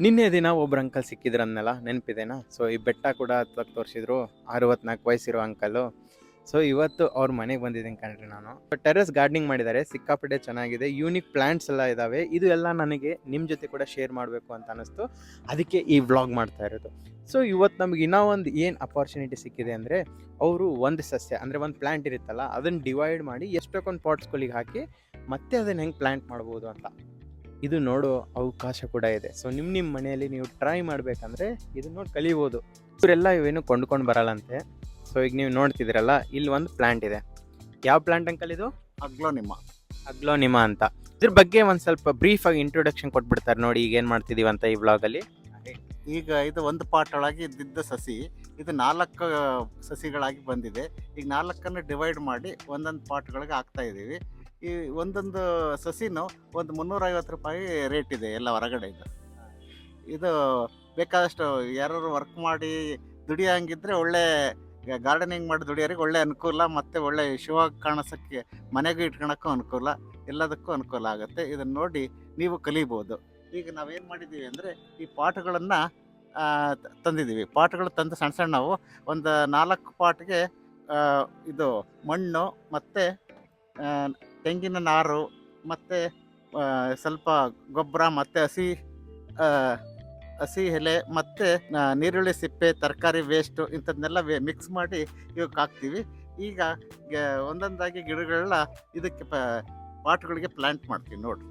ನಿನ್ನೆ ದಿನ ಒಬ್ರು ಅಂಕಲ್ ಸಿಕ್ಕಿದ್ರನ್ನಲ್ಲ ನೆನಪಿದೆನಾ? ಸೊ ಈ ಬೆಟ್ಟ ಕೂಡ ಹತ್ತಕ್ಕೆ ತೋರಿಸಿದ್ರು. 64 ವಯಸ್ಸಿರೋ ಅಂಕಲು. ಸೊ ಇವತ್ತು ಅವ್ರ ಮನೆಗೆ ಬಂದಿದ್ದೀನಿ ಕಣ್ರಿ ನಾನು. ಟೆರೆಸ್ ಗಾರ್ಡನಿಂಗ್ ಮಾಡಿದ್ದಾರೆ, ಸಿಕ್ಕಾಪಟ್ಟೆ ಚೆನ್ನಾಗಿದೆ. ಯೂನಿಕ್ ಪ್ಲಾಂಟ್ಸ್ ಎಲ್ಲ ಇದ್ದಾವೆ. ಇದು ಎಲ್ಲ ನನಗೆ ನಿಮ್ಮ ಜೊತೆ ಕೂಡ ಶೇರ್ ಮಾಡಬೇಕು ಅಂತ ಅನಿಸ್ತು. ಅದಕ್ಕೆ ಈ ವ್ಲಾಗ್ ಮಾಡ್ತಾ ಇರೋದು. ಸೊ ಇವತ್ತು ನಮ್ಗೆ ಇನ್ನೂ ಒಂದು ಏನು ಅಪಾರ್ಚುನಿಟಿ ಸಿಕ್ಕಿದೆ ಅಂದರೆ, ಅವರು ಒಂದು ಸಸ್ಯ ಅಂದರೆ ಒಂದು ಪ್ಲ್ಯಾಂಟ್ ಇರುತ್ತಲ್ಲ, ಅದನ್ನು ಡಿವೈಡ್ ಮಾಡಿ ಎಷ್ಟೊಂದು ಪಾಟ್ಸ್ಗಳಿಗೆ ಹಾಕಿ ಮತ್ತೆ ಅದನ್ನು ಹೆಂಗೆ ಪ್ಲ್ಯಾಂಟ್ ಮಾಡ್ಬೋದು ಅಂತ ಇದು ನೋಡೋ ಅವಕಾಶ ಕೂಡ ಇದೆ. ಸೊ ನಿಮ್ಮ ಮನೆಯಲ್ಲಿ ನೀವು ಟ್ರೈ ಮಾಡಬೇಕಂದ್ರೆ ಇದನ್ನ ನೋಡಿ ಕಲಿಬೋದು. ಇವರೆಲ್ಲ ಇವೇನು ಕೊಂಡ್ಕೊಂಡು ಬರಲ್ಲಂತೆ. ಸೊ ಈಗ ನೀವು ನೋಡ್ತಿದ್ದೀರಲ್ಲ, ಇಲ್ಲಿ ಒಂದು ಪ್ಲಾಂಟ್ ಇದೆ. ಯಾವ ಪ್ಲಾಂಟ್ ಅಂಕಲ್ ಇದು? ಅಗ್ಲೋನಿಮಾ ಅಂತ. ಇದ್ರ ಬಗ್ಗೆ ಒಂದು ಸ್ವಲ್ಪ ಬ್ರೀಫಾಗಿ ಇಂಟ್ರೊಡಕ್ಷನ್ ಕೊಟ್ಬಿಡ್ತಾರೆ ನೋಡಿ, ಈಗ ಏನು ಮಾಡ್ತಿದ್ದೀವಿ ಅಂತ ಈ ವ್ಲಾಗಲ್ಲಿ. ಈಗ ಇದು ಒಂದು ಪಾಟ್ ಒಳಗೆ ಇದ್ದಿದ್ದ ಸಸಿ, ಇದು 4 ಸಸಿಗಳಾಗಿ ಬಂದಿದೆ. ಈಗ 4 ಡಿವೈಡ್ ಮಾಡಿ ಒಂದೊಂದು ಪಾಟ್ಗಳಿಗೆ ಹಾಕ್ತಾ ಇದ್ದೀವಿ. ಈ ಒಂದೊಂದು ಸಸಿನೂ ಒಂದು 350 ರೂಪಾಯಿ ರೇಟ್ ಇದೆ ಎಲ್ಲ ಹೊರಗಡೆಯಿಂದ. ಇದು ಬೇಕಾದಷ್ಟು ಯಾರು ವರ್ಕ್ ಮಾಡಿ ದುಡಿಯೋಂಗಿದ್ರೆ ಒಳ್ಳೆ ಗಾರ್ಡನಿಂಗ್ ಮಾಡಿ ದುಡಿಯೋರಿಗೆ ಒಳ್ಳೆ ಅನುಕೂಲ, ಮತ್ತು ಒಳ್ಳೆ ಶಿವಾಗಿ ಕಾಣಿಸೋಕ್ಕೆ ಮನೆಗೂ ಇಟ್ಕೊಳಕ್ಕೂ ಅನುಕೂಲ, ಎಲ್ಲದಕ್ಕೂ ಅನುಕೂಲ ಆಗುತ್ತೆ. ಇದನ್ನು ನೋಡಿ ನೀವು ಕಲಿಬೋದು. ಈಗ ನಾವೇನು ಮಾಡಿದ್ದೀವಿ ಅಂದರೆ, ಈ ಪಾಟ್ಗಳನ್ನು ತಂದಿದ್ದೀವಿ. ಪಾಟ್ಗಳು ತಂದು ಸಣ್ಣ ಸಣ್ಣವು ಒಂದು 4 ಪಾಟ್ಗೆ ಇದು ಮಣ್ಣು ಮತ್ತು ತೆಂಗಿನ ನಾರು ಮತ್ತು ಸ್ವಲ್ಪ ಗೊಬ್ಬರ ಮತ್ತು ಹಸಿ ಎಲೆ ಮತ್ತು ನೀರುಳ್ಳಿ ಸಿಪ್ಪೆ, ತರಕಾರಿ ವೇಸ್ಟು ಇಂಥದ್ದನ್ನೆಲ್ಲ ಮಿಕ್ಸ್ ಮಾಡಿ ಇವಕ್ಕೆ ಹಾಕ್ತೀವಿ. ಈಗ ಒಂದೊಂದಾಗಿ ಗಿಡಗಳೆಲ್ಲ ಇದಕ್ಕೆ ಪಾಟ್ಗಳಿಗೆ ಪ್ಲ್ಯಾಂಟ್ ಮಾಡ್ತೀವಿ ನೋಡಿ.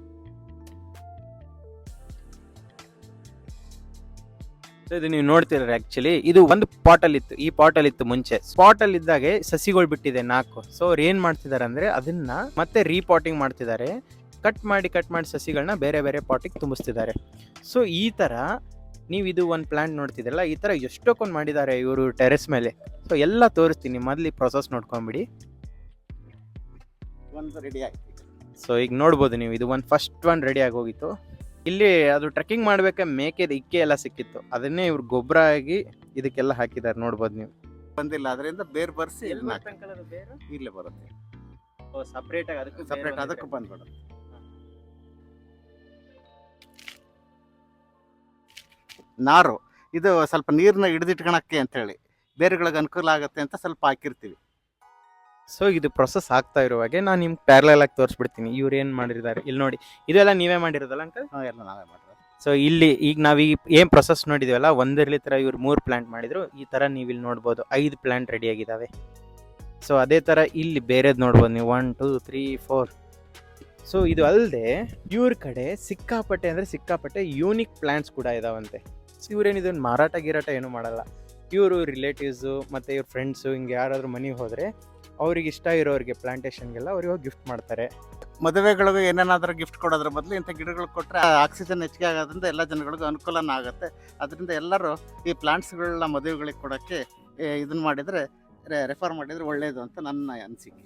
ಇದು ನೀವು ನೋಡ್ತಿರ, ಆಕ್ಚುಲಿ ಇದು ಒಂದು ಪಾಟಲ್ಲಿ ಇತ್ತು. ಈ ಪಾಟಲ್ಲಿ ಇತ್ತು ಮುಂಚೆ. ಪಾಟಲ್ಲಿ ಇದ್ದಾಗೆ ಸಸಿಗಳು ಬಿಟ್ಟಿದೆ 4. ಸೊ ಅವ್ರು ಏನ್ ಮಾಡ್ತಿದ್ದಾರೆ ಅಂದ್ರೆ, ಅದನ್ನ ಮತ್ತೆ ರೀಪಾಟಿಂಗ್ ಮಾಡ್ತಿದ್ದಾರೆ. ಕಟ್ ಮಾಡಿ ಸಸಿಗಳನ್ನ ಬೇರೆ ಬೇರೆ ಪಾಟಿಗೆ ತುಂಬಿಸ್ತಿದ್ದಾರೆ. ಸೊ ಈ ತರ ನೀವು ಇದು ಒಂದು ಪ್ಲಾಂಟ್ ನೋಡ್ತಿದ್ರಲ್ಲ, ಈ ತರ ಎಷ್ಟೊಂದು ಮಾಡಿದ್ದಾರೆ ಇವರು ಟೆರೆಸ್ ಮೇಲೆ. ಸೊ ಎಲ್ಲ ತೋರಿಸ್ತೀನಿ, ಮೊದಲು ಪ್ರೊಸೆಸ್ ನೋಡ್ಕೊಂಬಿಡಿ. ಒಂದು ರೆಡಿ ಆಯ್ತು. ಸೊ ಈಗ ನೋಡ್ಬೋದು ನೀವು, ಇದು ಫಸ್ಟ್ ಒನ್ ರೆಡಿ ಆಗಿ ಹೋಗಿತ್ತು. ಇಲ್ಲಿ ಅದು ಟ್ರೆಕ್ಕಿಂಗ್ ಮಾಡ್ಬೇಕಾ ಮೇಕೆದ ಇಕ್ಕೆ ಎಲ್ಲ ಸಿಕ್ಕಿತ್ತು, ಅದನ್ನೇ ಇವ್ರು ಗೊಬ್ಬರ ಆಗಿ ಇದಕ್ಕೆಲ್ಲ ಹಾಕಿದ್ದಾರೆ. ನೋಡ್ಬೋದು ನೀವು. ಬಂದಿಲ್ಲ, ಅದರಿಂದ ಬೇರೆ ಬರ್ಸಿ ಇಲ್ಲೇ ಬರುತ್ತೆ. ಸಪ್ರೇಟ್ ಅದಕ್ಕೂ ಬಂದ್ಬಿಡುತ್ತೆ. ನಾರು ಇದು ಸ್ವಲ್ಪ ನೀರನ್ನ ಹಿಡಿದಿಟ್ಕೊಳಕ್ಕೆ ಅಂತೇಳಿ, ಬೇರುಗಳಿಗೆ ಅನುಕೂಲ ಆಗುತ್ತೆ ಅಂತ ಸ್ವಲ್ಪ ಹಾಕಿರ್ತೀವಿ. ಸೊ ಇದು ಪ್ರೊಸೆಸ್ ಆಗ್ತಾ ಇರುವಾಗೆ ನಾನು ನಿಮ್ಗೆ ಪ್ಯಾರಲಲ್ ಆಗಿ ತೋರಿಸ್ಬಿಡ್ತೀನಿ ಇವ್ರು ಏನು ಮಾಡಿದ್ದಾರೆ. ಇಲ್ಲಿ ನೋಡಿ, ಇದೆಲ್ಲ ನೀವೇ ಮಾಡಿರೋದಲ್ಲ ಅಂಕಲ್? ಎಲ್ಲ ನಾವೇ ಮಾಡಿರೋದು. ಸೊ ಇಲ್ಲಿ ಈಗ ನಾವೀಗ ಏನು ಪ್ರೊಸೆಸ್ ನೋಡಿದ್ವಲ್ಲ, ಒಂದರಲ್ಲಿ ಥರ ಇವ್ರು 3 ಪ್ಲಾಂಟ್ ಮಾಡಿದ್ರು. ಈ ಥರ ನೀವು ಇಲ್ಲಿ ನೋಡ್ಬೋದು 5 ಪ್ಲಾಂಟ್ ರೆಡಿ ಆಗಿದ್ದಾವೆ. ಸೊ ಅದೇ ಥರ ಇಲ್ಲಿ ಬೇರೆದು ನೋಡ್ಬೋದು ನೀವು, 1 2 3 4. ಸೊ ಇದು ಅಲ್ಲದೆ ಇವ್ರ ಕಡೆ ಸಿಕ್ಕಾಪಟ್ಟೆ ಯೂನಿಕ್ ಪ್ಲಾಂಟ್ಸ್ ಕೂಡ ಇದಾವಂತೆ. ಸೊ ಇವ್ರೇನಿದನ್ನು ಮಾರಾಟ ಏನೂ ಮಾಡಲ್ಲ. ಇವರು ರಿಲೇಟಿವ್ಸು ಮತ್ತು ಇವ್ರ ಫ್ರೆಂಡ್ಸು ಹಿಂಗೆ ಯಾರಾದರೂ ಮನೆಗೆ ಹೋದರೆ ಅವ್ರಿಗೆ ಇಷ್ಟ ಇರೋರಿಗೆ ಪ್ಲಾಂಟೇಶನ್ಗೆಲ್ಲ ಅವ್ರಿಗೆ ಹೋಗಿ ಗಿಫ್ಟ್ ಮಾಡ್ತಾರೆ. ಮದುವೆಗಳಿಗೂ ಏನೇನಾದರೂ ಗಿಫ್ಟ್ ಕೊಡೋದ್ರ ಬದಲು ಇಂಥ ಗಿಡಗಳು ಕೊಟ್ಟರೆ ಆಕ್ಸಿಜನ್ ಹೆಚ್ಚಿಗೆ ಆಗೋದ್ರಿಂದ ಎಲ್ಲ ಜನಗಳಿಗೂ ಅನುಕೂಲನ ಆಗುತ್ತೆ. ಅದರಿಂದ ಎಲ್ಲರೂ ಈ ಪ್ಲಾಂಟ್ಸ್ಗಳನ್ನ ಮದುವೆಗಳಿಗೆ ಕೊಡೋಕ್ಕೆ ಇದನ್ನು ಮಾಡಿದರೆ, ರೆಫರ್ ಮಾಡಿದರೆ ಒಳ್ಳೆಯದು ಅಂತ ನನ್ನ ಅನಿಸಿಕೆ.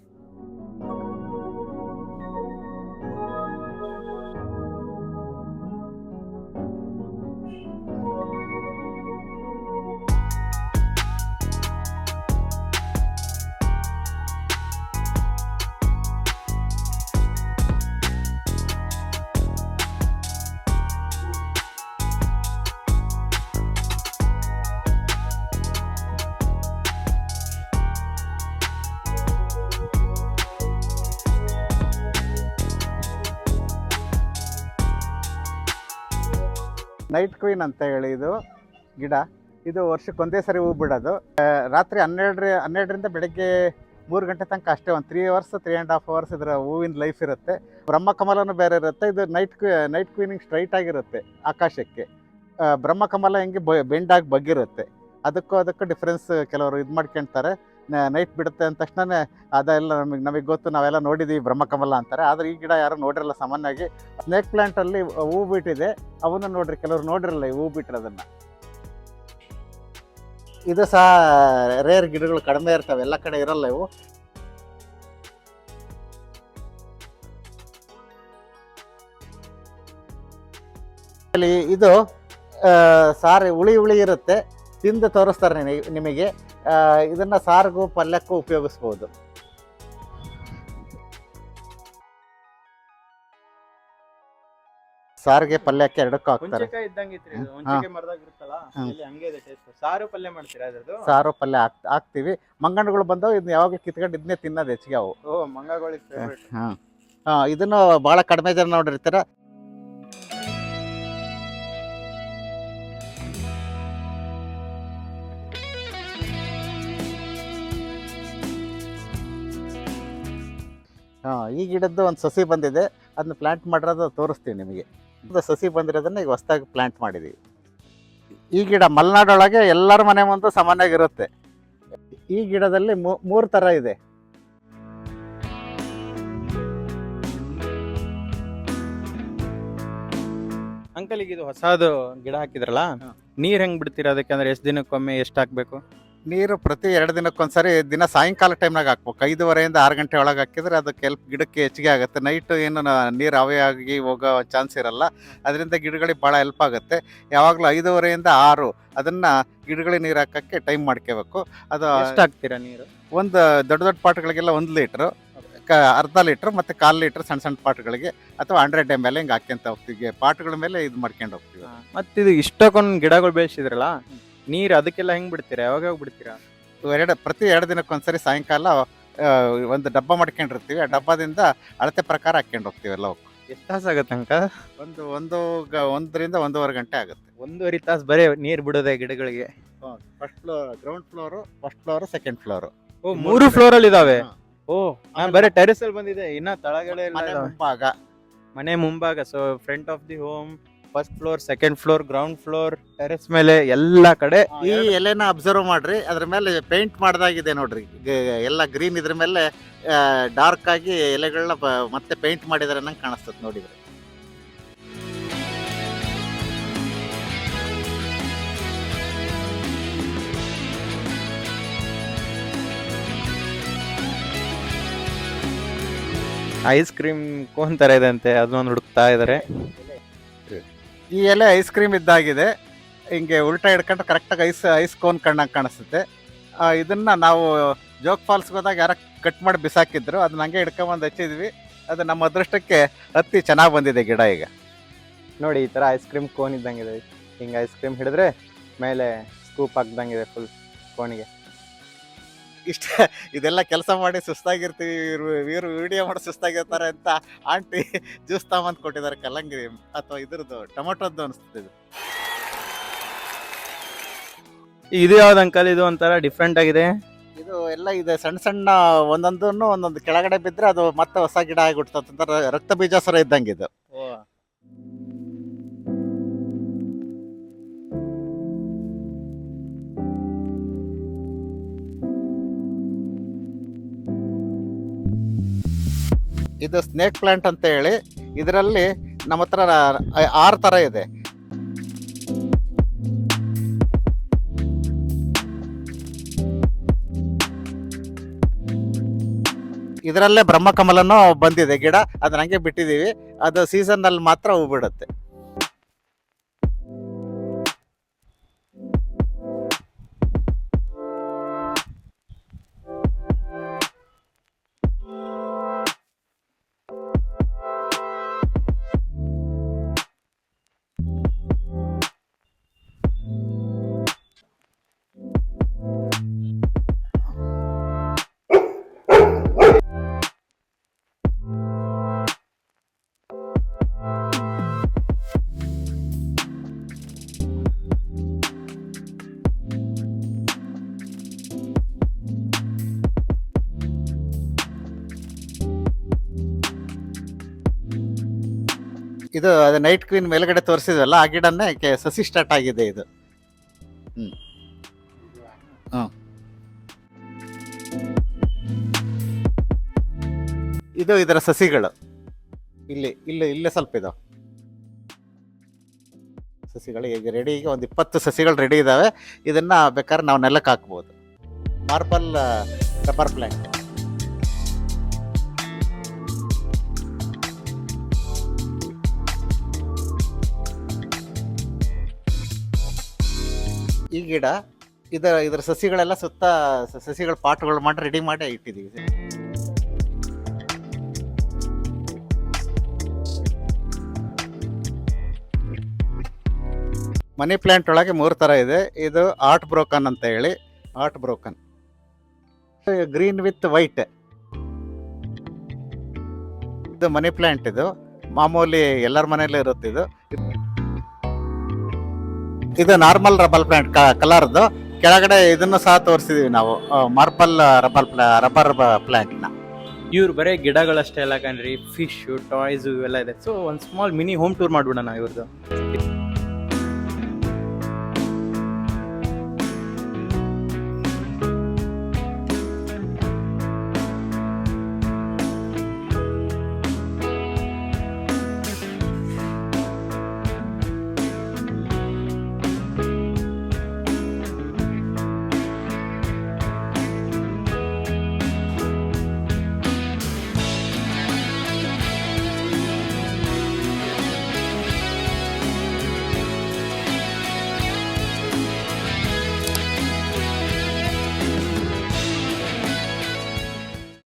ನೈಟ್ ಕ್ವೀನ್ ಅಂತ ಹೇಳಿ ಇದು ಗಿಡ. ಇದು ವರ್ಷಕ್ಕೆ ಒಂದೇ ಸರಿ ಹೂ ಬಿಡೋದು. ರಾತ್ರಿ 12ರಿಂದ ಬೆಳಗ್ಗೆ 3 ಗಂಟೆ ತನಕ ಅಷ್ಟೇ. ಒಂದು 3 hours 3.5 hours ಇದರ ಹೂವಿನ ಲೈಫ್ ಇರುತ್ತೆ. ಬ್ರಹ್ಮಕಮಲನೂ ಬೇರೆ ಇರುತ್ತೆ. ಇದು ನೈಟ್ ಕ್ವೀನಿಂಗ್ ಸ್ಟ್ರೈಟ್ ಆಗಿರುತ್ತೆ ಆಕಾಶಕ್ಕೆ. ಬ್ರಹ್ಮಕಮಲ ಹೆಂಗೆ ಬೆಂಡಾಗಿ ಬಗ್ಗಿರುತ್ತೆ. ಅದಕ್ಕೂ ಡಿಫ್ರೆನ್ಸ್ ಕೆಲವರು ಇದು ಮಾಡ್ಕೊಳ್ತಾರೆ. ನೈಟ್ ಬಿಡುತ್ತೆ ಅಂದ ತಕ್ಷಣ ಅದೆಲ್ಲ ನಮಗೆ ಗೊತ್ತು, ನಾವೆಲ್ಲ ನೋಡಿದ್ದೀವಿ ಬ್ರಹ್ಮಕಮಲ ಅಂತಾರೆ. ಆದರೆ ಈ ಗಿಡ ಯಾರು ನೋಡಿರಲ್ಲ. ಸಾಮಾನ್ಯವಾಗಿ ಸ್ನೇಕ್ ಪ್ಲಾಂಟಲ್ಲಿ ಹೂ ಬಿಟ್ಟಿದೆ, ಅವನ್ನ ನೋಡ್ರಿ, ಕೆಲವರು ನೋಡಿರಲ್ಲ ಈ ಹೂ ಬಿಟ್ಟಿರೋದನ್ನು. ಇದು ಸಹ ರೇರ್ ಗಿಡಗಳು, ಕಡಿಮೆ ಇರ್ತವೆ, ಎಲ್ಲ ಕಡೆ ಇರಲ್ಲ ಇವು. ಇದು ಸಾರಿ ಹುಳಿ ಇರುತ್ತೆ, ತಿಂದು ತೋರಿಸ್ತಾರೆ ನಿಮಗೆ. ಇದನ್ನು ಸಾರಿಗೂ ಪಲ್ಯಕ್ಕೂ ಉಪಯೋಗಿಸ್ಬೋದು. ಸಾರಿಗೆ ಪಲ್ಯಕ್ಕೆ ಎರಡಕ್ಕೂ ಹಾಕ್ತಾರೆ. ಹುಂಚೆಕಾಯಿ ಇದ್ದಂಗಿತ್ರಿ ಇದು. ಹುಂಚೆಕಾಯಿ ಮರದಾಗ ಇರುತ್ತಲ್ಲ ಹ್ಮ್. ಇಲ್ಲಿ ಹಂಗೆ ಇದೆ ಟೇಸ್ಟ್. ಸಾರು ಪಲ್ಯ ಮಾಡ್ತೀರಾ ಅದ್ರದ್ದು? ಸಾರು ಪಲ್ಯ ಹಾಕ್ತಿವಿ. ಮಂಗಣ್ಣಗಳು ಬಂದವು ಇದನ್ನ ಯಾವಾಗ ಕಿತ್ಕೊಂಡು ಇದನ್ನೇ ತಿನ್ನೋದು ಹೆಚ್ಚಿಗೆ ಅವು. ಓ ಮಂಗಗಳಿಗೆ ಫೇವರೇಟ್. ಇದನ್ನು ಬಹಳ ಕಡಿಮೆ ಜನ ನೋಡಿರ್ತೀರ. ಈ ಗಿಡದ್ದು ಒಂದು ಸಸಿ ಬಂದಿದೆ, ಅದನ್ನ ಪ್ಲಾಂಟ್ ಮಾಡಿರೋದು ತೋರಿಸ್ತೀವಿ ನಿಮಗೆ. ಇದು ಸಸಿ ಬಂದಿರೋದನ್ನ ಈಗ ಹೊಸದಾಗಿ ಪ್ಲಾಂಟ್ ಮಾಡಿದ್ದೀವಿ. ಈ ಗಿಡ ಮಲೆನಾಡೊಳಗೆ ಎಲ್ಲರ ಮನೆ ಮುಂದೆ ಸಾಮಾನ್ಯವಾಗಿರುತ್ತೆ. ಈ ಗಿಡದಲ್ಲಿ 3 ಥರ ಇದೆ. ಅಂಕಲ್ ಈಗ ಇದು ಹೊಸದು ಗಿಡ ಹಾಕಿದ್ರಲ್ಲ, ನೀರ್ ಹೆಂಗ್ ಬಿಡ್ತೀರಾ ಅದಕ್ಕೆ? ಅಂದ್ರೆ ಎಷ್ಟು ದಿನಕ್ಕೊಮ್ಮೆ ಎಷ್ಟು ಹಾಕ್ಬೇಕು? ನೀರು ಪ್ರತಿ 2 ದಿನಕ್ಕೊಂದ್ಸರಿ ದಿನ ಸಾಯಂಕಾಲ ಟೈಮ್ನಾಗ ಹಾಕ್ಬೇಕು. 5:30 6 ಗಂಟೆ ಒಳಗೆ ಹಾಕಿದ್ರೆ ಅದಕ್ಕೆ ಗಿಡಕ್ಕೆ ಹೆಚ್ಚಿಗೆ ಆಗುತ್ತೆ. ನೈಟ್ ಏನು ನೀರು ಆಗಿ ಹೋಗೋ ಚಾನ್ಸ್ ಇರಲ್ಲ. ಅದರಿಂದ ಗಿಡಗಳಿಗೆ ಭಾಳ ಹೆಲ್ಪ್ ಆಗುತ್ತೆ. ಯಾವಾಗಲೂ 5:30 6 ಅದನ್ನ ಗಿಡಗಳಿಗೆ ನೀರು ಹಾಕಕ್ಕೆ ಟೈಮ್ ಮಾಡ್ಕೋಬೇಕು. ಅದು ಎಷ್ಟು ಹಾಕ್ತೀರಾ ನೀರು? ಒಂದು ದೊಡ್ಡ ದೊಡ್ಡ ಪಾಟ್ಗಳಿಗೆಲ್ಲ 1 ಲೀಟ್ರು, ಅರ್ಧ ಲೀಟ್ರ್ ಮತ್ತು 1/4 ಲೀಟ್ರ್ ಸಣ್ಣ ಸಣ್ಣ ಪಾಟ್ಗಳಿಗೆ, ಅಥವಾ 100 ml ಹಿಂಗೆ ಹಾಕ್ಯಂತ ಹೋಗ್ತೀವಿ. ಪಾಟ್ಗಳ ಮೇಲೆ ಇದು ಮಾಡ್ಕೊಂಡು ಹೋಗ್ತೀವಿ. ಮತ್ತಿದು ಇಷ್ಟಕ್ಕೊಂದು ಗಿಡಗಳು ಬೆಳೆಸಿದ್ರಲ್ಲ, ನೀರು ಅದಕ್ಕೆಲ್ಲ ಹೆಂಗ್ ಬಿಡ್ತೀರಾ? ಯಾವಾಗ ಬಿಡ್ತೀರಾ? ಪ್ರತಿ 2 ದಿನಕ್ಕೊಂದ್ಸರಿ ಸಾಯಂಕಾಲ ಒಂದು ಡಬ್ಬ ಮಾಡ್ಕೊಂಡಿರ್ತೀವಿ. ಆ ಡಬ್ಬದಿಂದ ಅಳತೆ ಪ್ರಕಾರ ಹಾಕ್ಕೊಂಡು ಹೋಗ್ತೀವಿ ಎಲ್ಲ. ಎಷ್ಟು ತಾಸು ಆಗುತ್ತೆ ಅಂಕ? 1 ರಿಂದ 1.5 ಗಂಟೆ ಆಗುತ್ತೆ. 1.5 ತಾಸು ಬರೀ ನೀರು ಬಿಡೋದೆ ಗಿಡಗಳಿಗೆ? First floor, ground floor, first floor, second floor. ಓ 3 ಫ್ಲೋರ್ ಅಲ್ಲಿ ಇದಾವೆ. ಓ ಬರೀ ಟೆರೆಸ್ ಅಲ್ಲಿ ಬಂದಿದೆ, ಇನ್ನ ತಳಗಡೆ ಮನೆ ಮುಂಭಾಗ. So front of the home, first floor, second floor, ground floor, terrace ಮೇಲೆ ಎಲ್ಲಾ ಕಡೆ. ಈ ಎಲೆನ ಅಬ್ಸರ್ವ್ ಮಾಡ್ರಿ. ಅದ್ರ ಮೇಲೆ ಪೇಂಟ್ ಮಾಡ್ದಾಗಿದೆ ನೋಡ್ರಿ. ಎಲ್ಲ ಗ್ರೀನ್, ಇದ್ರ ಮೇಲೆ ಡಾರ್ಕ್ ಆಗಿ ಎಲೆಗಳನ್ನ ಮತ್ತೆ ಪೇಂಟ್ ಮಾಡಿದಾರೆ ನಂಗೆ ಕಾಣಿಸ್ತದೆ ನೋಡಿದ್ರೆ. ಐಸ್ ಕ್ರೀಮ್ ಕೋನ್ ತರ ಇದೆ ಅಂತೆ, ಅದನ್ನೊಂದು ಹುಡುಕ್ತಾ ಇದಾರೆ. ಈ ಎಲೆ ಐಸ್ ಕ್ರೀಮ್ ಇದ್ದಾಗಿದೆ. ಹಿಂಗೆ ಉಲ್ಟಾ ಹಿಡ್ಕೊಂಡು ಕರೆಕ್ಟಾಗಿ ಐಸ್ ಕೋನ್ ಕಣ್ಣಾಗಿ ಕಾಣಿಸುತ್ತೆ. ಇದನ್ನ ನಾವು ಜೋಗ್ ಫಾಲ್ಸ್ಗೆ ಹೋದಾಗ ಯಾರ ಕಟ್ ಮಾಡಿ ಬಿಸಾಕಿದ್ರು, ಅದನ್ನ ಹಂಗೆ ಹಿಡ್ಕೊಂಬಂದು ಹಚ್ಚಿದ್ವಿ. ಅದು ನಮ್ಮ ಅದೃಷ್ಟಕ್ಕೆ ಹತ್ತಿ ಚೆನ್ನಾಗಿ ಬಂದಿದೆ ಗಿಡ. ಈಗ ನೋಡಿ, ಈ ತರ ಐಸ್ ಕ್ರೀಮ್ ಕೋನ್ ಇದ್ದಂಗಿದೆ. ಹಿಂಗೆ ಐಸ್ ಕ್ರೀಮ್ ಹಿಡಿದ್ರೆ ಮೇಲೆ ಸ್ಕೂಪ್ ಹಾಕ್ದಂಗಿದೆ ಫುಲ್ ಕೋನಿಗೆ. ಇದೆಲ್ಲ ಕೆಲಸ ಮಾಡಿ ಸುಸ್ತಾಗಿರ್ತೀವಿ, ಇವರು ವಿಡಿಯೋ ಮಾಡಿ ಸುಸ್ತಾಗಿರ್ತಾರೆ ಅಂತ ಆಂಟಿ ಜ್ಯೂಸ್ ತಗೊಂಬಂದು ಕೊಟ್ಟಿದ್ದಾರೆ. ಕಲ್ಲಂಗರಿ ಅಥವಾ ಇದ್ರದ್ದು ಟೊಮೊಟೊದ್ದು ಅನಿಸ್ತದೆ. ಇದು ಯಾವ್ದು ಅಂಕಲ್? ಇದು ಒಂಥರ ಡಿಫ್ರೆಂಟ್ ಆಗಿದೆ. ಇದು ಎಲ್ಲ ಇದೆ ಸಣ್ಣ ಸಣ್ಣ, ಒಂದೊಂದು ಕೆಳಗಡೆ ಬಿದ್ದರೆ ಅದು ಮತ್ತೆ ಹೊಸ ಗಿಡ ಆಗಿಬಿಡ್ತದೆ. ರಕ್ತ ಬೀಜಾಸುರ ಇದ್ದಂಗೆ ಇದು. ಇದು ಸ್ನೇಕ್ ಪ್ಲಾಂಟ್ ಅಂತ ಹೇಳಿ, ಇದರಲ್ಲಿ ನಮ್ಮ ಹತ್ರ 6 ಥರ ಇದೆ. ಇದರಲ್ಲೇ ಬ್ರಹ್ಮಕಮಲನೂ ಬಂದಿದೆ ಗಿಡ. ಅದನ್ನ ಹಂಗೆ ಬಿಟ್ಟಿದ್ದೀವಿ. ಅದು ಸೀಸನ್ನಲ್ಲಿ ಮಾತ್ರ ಹೂ ಬಿಡುತ್ತೆ. ಇದು ಅದು ನೈಟ್ ಕ್ವೀನ್ ಮೇಲ್ಗಡೆ ತೋರಿಸಿದ್ವಲ್ಲ, ಆ ಗಿಡನೇ ಸಸಿ ಸ್ಟಾರ್ಟ್ ಆಗಿದೆ ಇದು. ಇದು ಇದರ ಸಸಿಗಳು. ಇಲ್ಲೇ ಸ್ವಲ್ಪ ಇದಾವೆ ಸಸಿಗಳು. ಈಗ ರೆಡಿ, ಈಗ ಒಂದು 20 ಸಸಿಗಳು ರೆಡಿ ಇದಾವೆ. ಇದನ್ನ ಬೇಕಾದ್ರೆ ನಾವು ನೆಲಕ್ಕೆ ಹಾಕ್ಬೋದು. Marble pepper plant. ಈ ಗಿಡ ಇದರ ಸಸಿಗಳೆಲ್ಲ ಸುತ್ತ ಸಸಿಗಳ ಪಾಟ್ಗಳು ಮಾಡಿ ರೆಡಿ ಮಾಡಿ ಇಟ್ಟಿದ್ದೀವಿ. ಮನಿ ಪ್ಲಾಂಟ್ ಒಳಗೆ 3 ಥರ ಇದೆ. ಇದು ಆರ್ಟ್ ಬ್ರೋಕನ್ ಅಂತ ಹೇಳಿ, art broken green with white. ಇದು ಮನಿ ಪ್ಲಾಂಟ್, ಇದು ಮಾಮೂಲಿ ಎಲ್ಲರ ಮನೆಯಲ್ಲೂ ಇರುತ್ತೆ. ಇದು ನಾರ್ಮಲ್ ರಬ್ಬರ್ ಪ್ಲಾಂಟ್ ಕಲರ್ದು. ಕೆಳಗಡೆ ಇದನ್ನು ಸಹ ತೋರಿಸಿದೀವಿ ನಾವು, ಮಾರ್ಬಲ್ ರಬ್ಬರ್ ಪ್ಲಾಂಟ್ ನ. ಇವ್ರು ಬರೀ ಗಿಡಗಳಷ್ಟೇ ಅಲ್ಲ ಕಣ್ರಿ, ಫಿಶ್, ಟಾಯ್ಸ್ ಇವೆಲ್ಲ ಇದೆ. ಸೊ ಒಂದು ಸ್ಮಾಲ್ ಮಿನಿ ಹೋಮ್ ಟೂರ್ ಮಾಡ್ಬಿಡೋಣ ಇವ್ರದ್ದು.